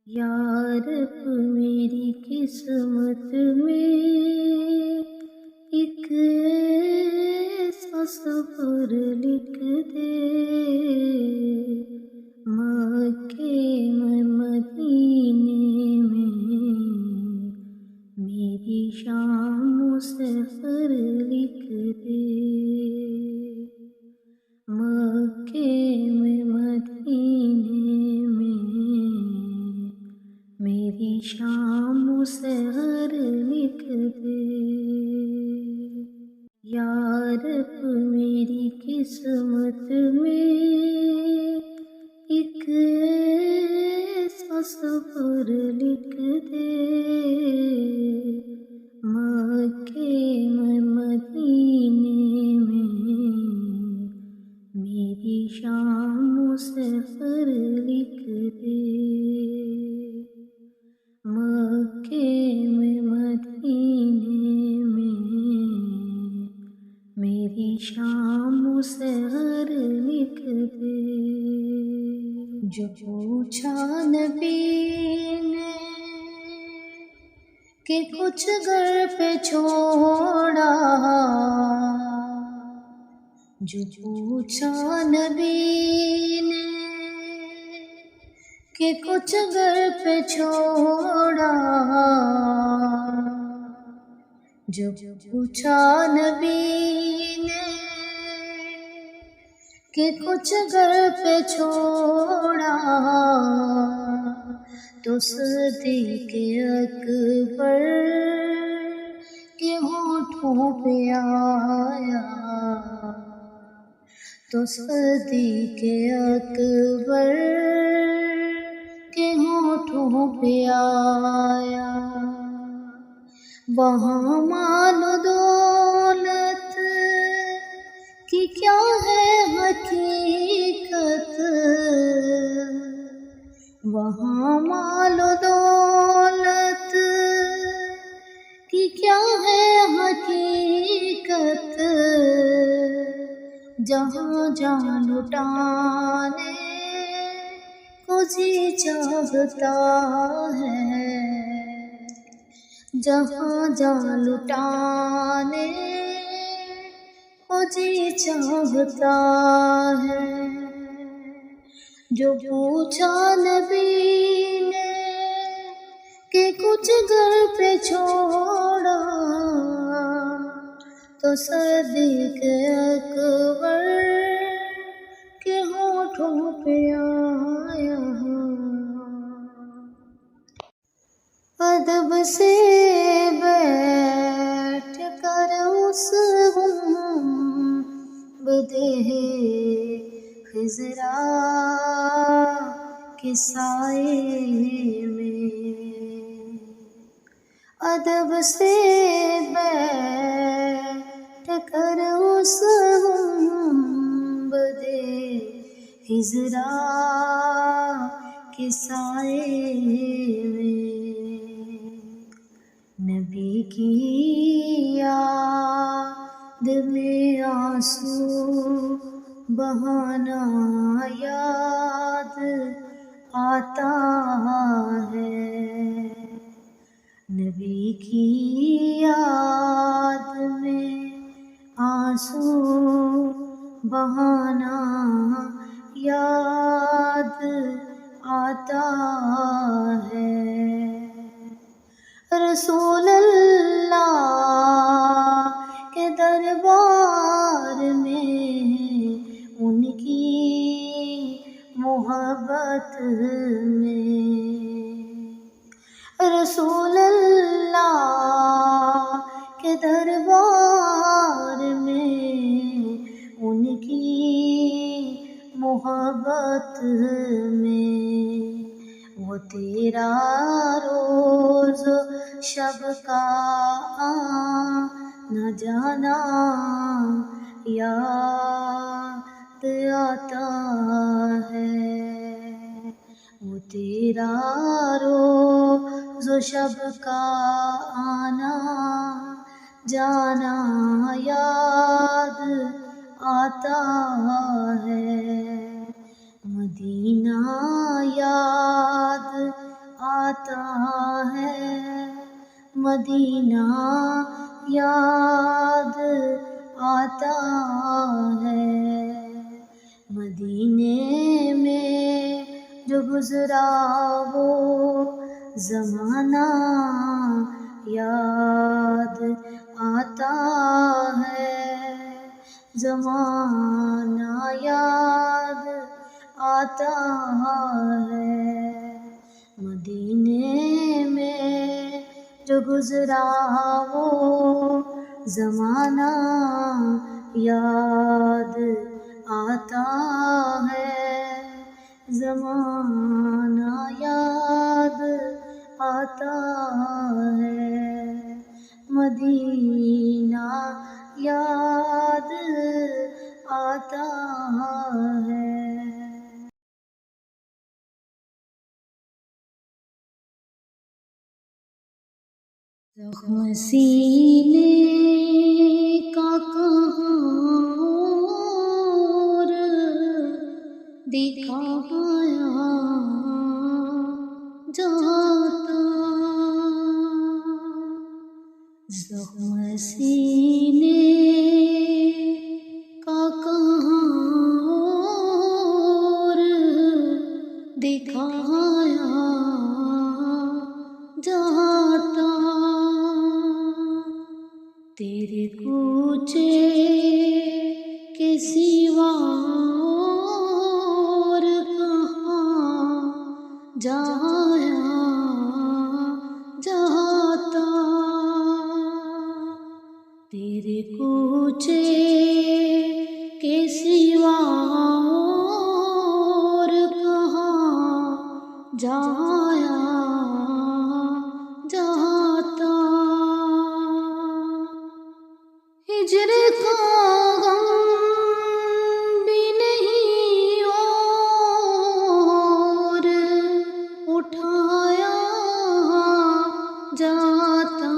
یار میری قسمت میں ایک ایسا سفر لکھ دے، مکے میں مدینے میں میری شام و سفر لکھ دے، مکے میں مدینے میں میری شام و سحر لکھ دے۔ یار میری قسمت میں ایک ایسا سفر لکھ دے، مکے میں مدینے میں میری شام و سحر لکھ دے، مکے میں مدینے میں میری شام و سحر لکھ دے۔ جو پوچھا نبی نے کہ کچھ گھر پہ چھوڑا، جو پوچھا نبی نے کہ کچھ گھر پہ چھوڑا، جو پوچھا نبی نے کہ کچھ گھر پہ چھوڑا، تو صدیق اکبر کے ہونٹوں پہ آیا، تو صدیق اکبر کے ہونٹوں پہ آیا۔ وہاں مال و دولت کی کیا ہے حقیقت، وہاں مال و دولت کی کیا ہے حقیقت، جہاں جان لٹانے کو جی چاہتا ہے، جہاں جان لٹانے کو جی چاہتا ہے۔ جو پوچھا نبی نے کہ کچھ گھر پہ چھوڑا، تو صدیق اکبر کے ہونٹوں پہ آیا۔ ادب سے بیٹھ کر اس گنبدِ خضرا کے سائے میں، ادب سے بیٹھ کر اس گنبدِ خضرا کے سائے میں، نبی کی یاد میں آنسو بہانا یاد آتا ہے، نبی کی یاد میں آنسو بہانا یاد آتا ہے۔ رسول اللہ کے دربار میں ان کی محبت میں، رسول اللہ کے دربار میں ان کی محبت میں، وہ تیرا روز شب کا آنا جانا یاد آتا ہے، وہ تیرا روز شب کا آنا جانا یاد آتا ہے، مدینہ یاد آتا ہے، مدینہ یاد آتا ہے، مدینے میں جو گزرا وہ زمانہ یاد آتا ہے، زمانہ یاد آتا ہے، مدینے میں جو گزرا وہ زمانہ یاد آتا ہے، زمانہ یاد آتا ہے، مدینہ یاد آتا ہے۔ زخم سینے کا کہاں اور دکھایا جاتا، زخم سینے کا کہاں اور دکھایا جاتا، تیرے کوچے کے سوا اور کہاں جایا جاتا، تیرے کوچے کے سوا اور کہاں جایا جاتا، ہجر کا غم بھی نہیں اور اٹھایا جاتا،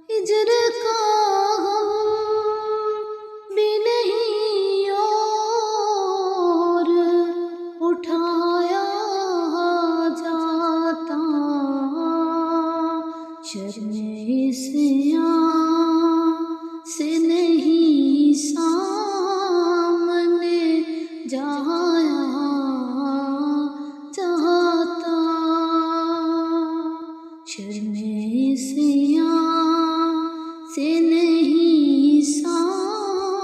ہجر کا غم بھی نہیں اور اٹھایا جاتا، شرم عصیاں سے نہیں سامنے جایا جاتا، شرم عصیاں سے نہیں سامنے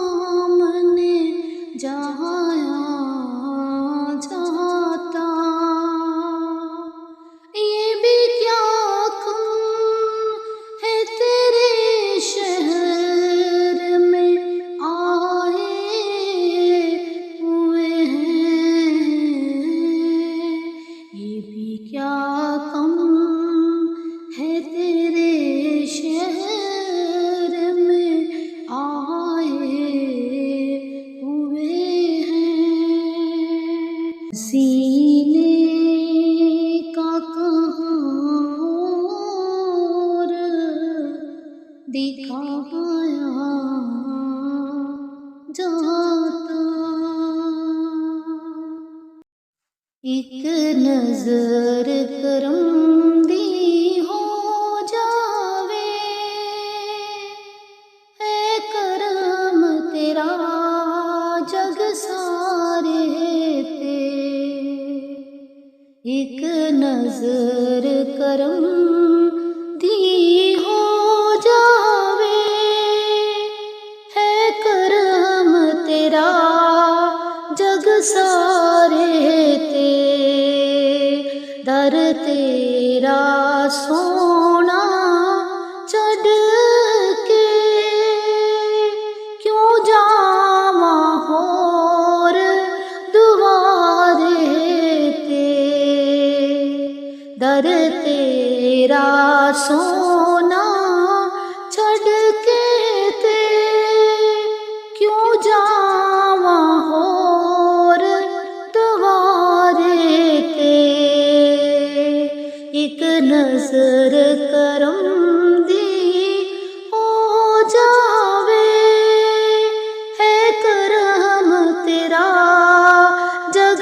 جایا جاتا، یہ بھی کیا کم ہے تیرے شہر میں آئے ہوئے ہیں، یہ بھی کیا کم ہے تیرے شہر میں آئے ہوئے ہیں، سینے کا کہاں اور دکھایا جاتا، ایک نظر کرم دی ہو جاوے، اے کرم تیرا جگ سارے تے، ایک نظر کرم دی ہو جاوے، ہے کرم تیرا جگ سارے تے، در تیرا سونا چڑھ کے کیوں جاواں ہور دوارے تے، در تیرا سونا چھڑ کے تے کیوں جاواں ہور دوارے تے، ایک نظر کرم دی ہو جاوے، ہے کرم تیرا جگ